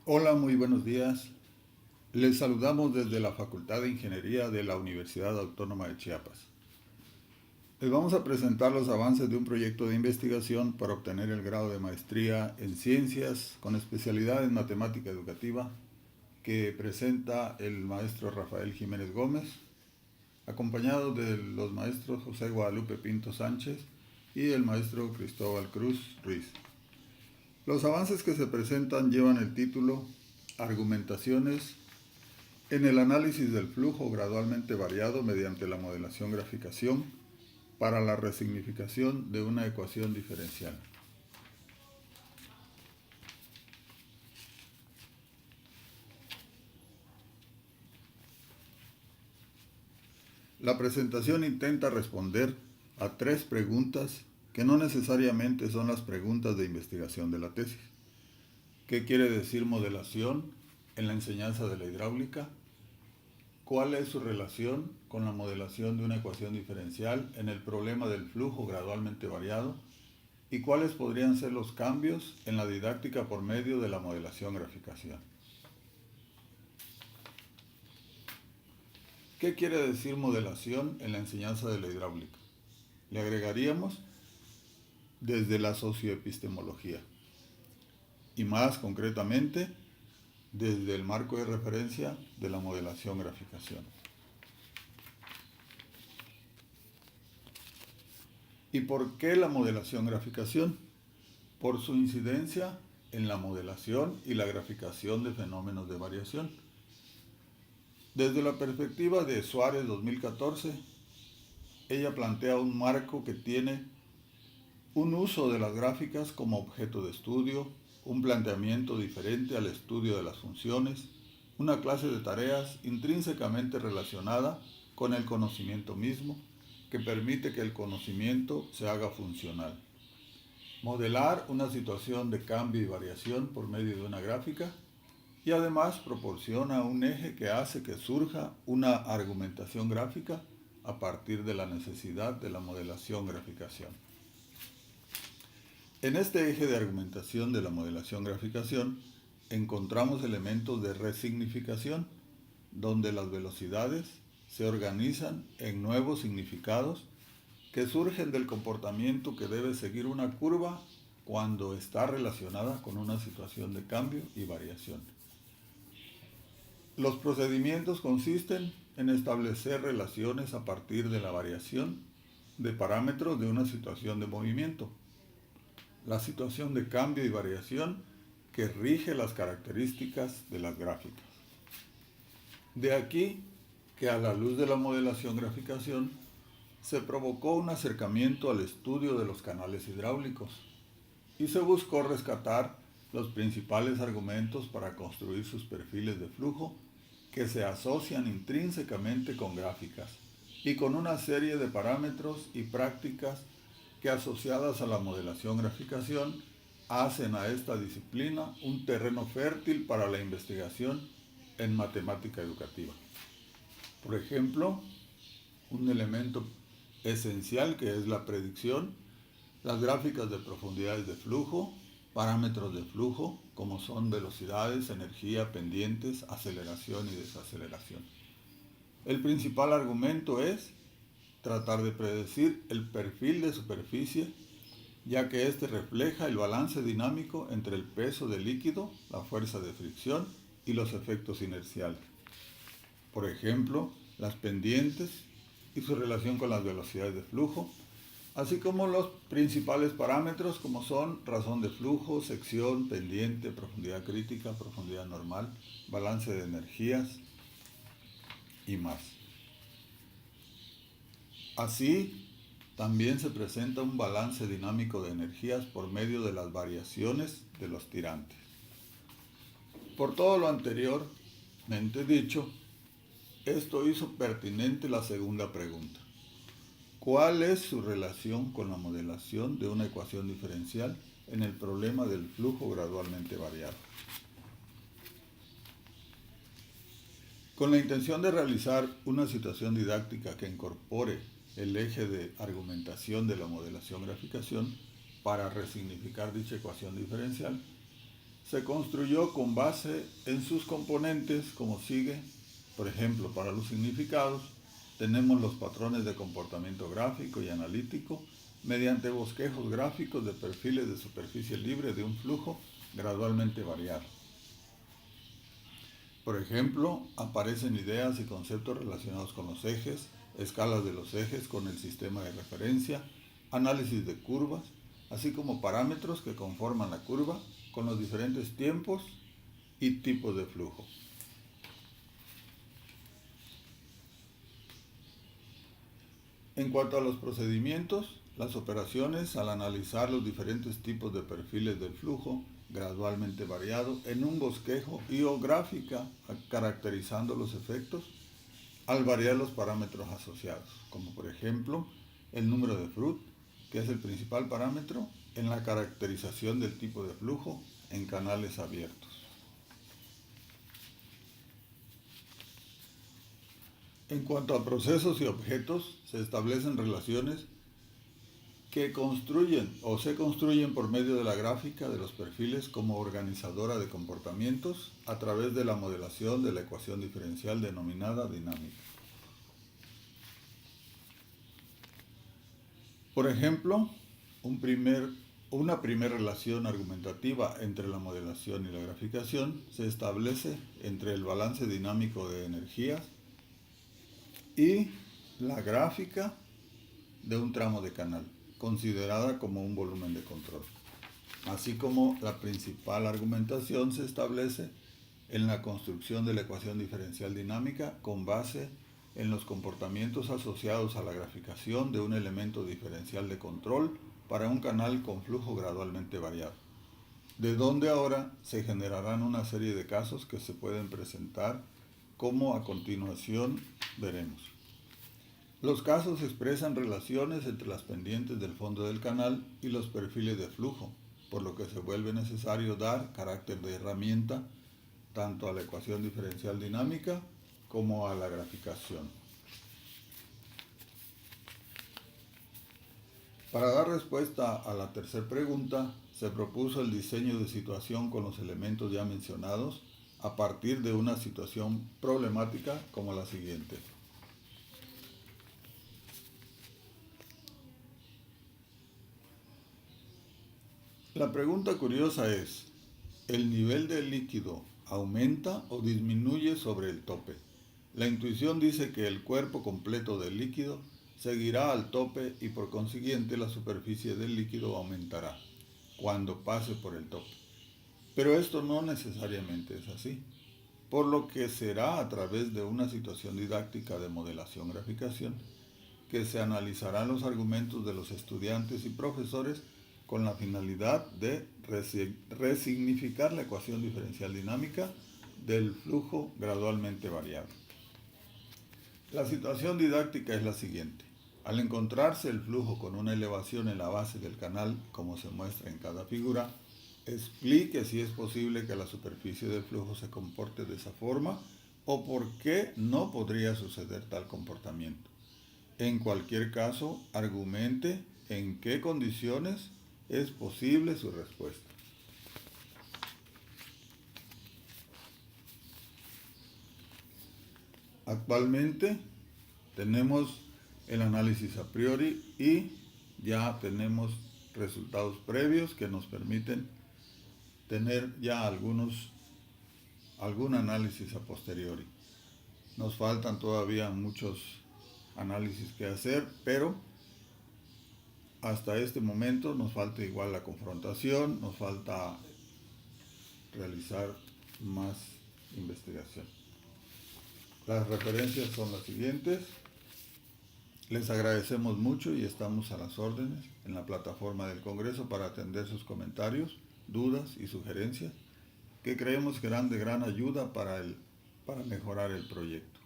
Hola, muy buenos días. Les saludamos desde la Facultad de Ingeniería de la Universidad Autónoma de Chiapas. Les vamos a presentar los avances de un proyecto de investigación para obtener el grado de maestría en ciencias con especialidad en matemática educativa que presenta el maestro Rafael Jiménez Gómez, acompañado de los maestros José Guadalupe Pinto Sánchez y el maestro Cristóbal Cruz Ruiz. Los avances que se presentan llevan el título Argumentaciones en el análisis del flujo gradualmente variado mediante la modelación graficación para la resignificación de una ecuación diferencial. La presentación intenta responder a tres preguntas que no necesariamente son las preguntas de investigación de la tesis. ¿Qué quiere decir modelación en la enseñanza de la hidráulica? ¿Cuál es su relación con la modelación de una ecuación diferencial en el problema del flujo gradualmente variado? ¿Y cuáles podrían ser los cambios en la didáctica por medio de la modelación graficación? ¿Qué quiere decir modelación en la enseñanza de la hidráulica? Le agregaríamos desde la socioepistemología y más concretamente desde el marco de referencia de la modelación graficación. ¿Y por qué la modelación graficación? Por su incidencia en la modelación y la graficación de fenómenos de variación. Desde la perspectiva de Suárez 2014, ella plantea un marco que tiene un uso de las gráficas como objeto de estudio, un planteamiento diferente al estudio de las funciones, una clase de tareas intrínsecamente relacionada con el conocimiento mismo, que permite que el conocimiento se haga funcional. Modelar una situación de cambio y variación por medio de una gráfica y además proporciona un eje que hace que surja una argumentación gráfica a partir de la necesidad de la modelación graficación. En este eje de argumentación de la modelación graficación encontramos elementos de resignificación, donde las velocidades se organizan en nuevos significados que surgen del comportamiento que debe seguir una curva cuando está relacionada con una situación de cambio y variación. Los procedimientos consisten en establecer relaciones a partir de la variación de parámetros de una situación de movimiento, la situación de cambio y variación que rige las características de las gráficas. De aquí que a la luz de la modelación graficación se provocó un acercamiento al estudio de los canales hidráulicos y se buscó rescatar los principales argumentos para construir sus perfiles de flujo que se asocian intrínsecamente con gráficas y con una serie de parámetros y prácticas que asociadas a la modelación graficación hacen a esta disciplina un terreno fértil para la investigación en matemática educativa. Por ejemplo, un elemento esencial que es la predicción, las gráficas de profundidades de flujo, parámetros de flujo como son velocidades, energía, pendientes, aceleración y desaceleración. El principal argumento es tratar de predecir el perfil de superficie, ya que éste refleja el balance dinámico entre el peso del líquido, la fuerza de fricción y los efectos inerciales. Por ejemplo, las pendientes y su relación con las velocidades de flujo, así como los principales parámetros como son razón de flujo, sección, pendiente, profundidad crítica, profundidad normal, balance de energías y más. Así, también se presenta un balance dinámico de energías por medio de las variaciones de los tirantes. Por todo lo anteriormente dicho, esto hizo pertinente la segunda pregunta. ¿Cuál es su relación con la modelación de una ecuación diferencial en el problema del flujo gradualmente variado? Con la intención de realizar una situación didáctica que incorpore el eje de argumentación de la modelación graficación para resignificar dicha ecuación diferencial, se construyó con base en sus componentes como sigue. Por ejemplo, para los significados tenemos los patrones de comportamiento gráfico y analítico mediante bosquejos gráficos de perfiles de superficie libre de un flujo gradualmente variado. Por ejemplo, aparecen ideas y conceptos relacionados con los ejes, escalas de los ejes con el sistema de referencia, análisis de curvas, así como parámetros que conforman la curva con los diferentes tiempos y tipos de flujo. En cuanto a los procedimientos, las operaciones al analizar los diferentes tipos de perfiles del flujo gradualmente variado en un bosquejo y o gráfica caracterizando los efectos al variar los parámetros asociados, como por ejemplo el número de Freud, que es el principal parámetro en la caracterización del tipo de flujo en canales abiertos. En cuanto a procesos y objetos, se establecen relaciones que construyen o se construyen por medio de la gráfica de los perfiles como organizadora de comportamientos a través de la modelación de la ecuación diferencial denominada dinámica. Por ejemplo, una primera relación argumentativa entre la modelación y la graficación se establece entre el balance dinámico de energías y la gráfica de un tramo de canal, considerada como un volumen de control. Así como la principal argumentación se establece en la construcción de la ecuación diferencial dinámica con base en los comportamientos asociados a la graficación de un elemento diferencial de control para un canal con flujo gradualmente variado, de donde ahora se generarán una serie de casos que se pueden presentar como a continuación veremos. Los casos expresan relaciones entre las pendientes del fondo del canal y los perfiles de flujo, por lo que se vuelve necesario dar carácter de herramienta tanto a la ecuación diferencial dinámica como a la graficación. Para dar respuesta a la tercera pregunta, se propuso el diseño de situación con los elementos ya mencionados a partir de una situación problemática como la siguiente. La pregunta curiosa es, ¿el nivel del líquido aumenta o disminuye sobre el tope? La intuición dice que el cuerpo completo del líquido seguirá al tope y por consiguiente la superficie del líquido aumentará cuando pase por el tope. Pero esto no necesariamente es así, por lo que será a través de una situación didáctica de modelación-graficación que se analizarán los argumentos de los estudiantes y profesores con la finalidad de resignificar la ecuación diferencial dinámica del flujo gradualmente variable. La situación didáctica es la siguiente. Al encontrarse el flujo con una elevación en la base del canal, como se muestra en cada figura, explique si es posible que la superficie del flujo se comporte de esa forma o por qué no podría suceder tal comportamiento. En cualquier caso, argumente en qué condiciones es posible su respuesta. Actualmente tenemos el análisis a priori y ya tenemos resultados previos que nos permiten tener ya algún análisis a posteriori. Nos faltan todavía muchos análisis que hacer, pero hasta este momento nos falta igual la confrontación, nos falta realizar más investigación. Las referencias son las siguientes. Les agradecemos mucho y estamos a las órdenes en la plataforma del Congreso para atender sus comentarios, dudas y sugerencias que creemos que serán de gran ayuda para mejorar el proyecto.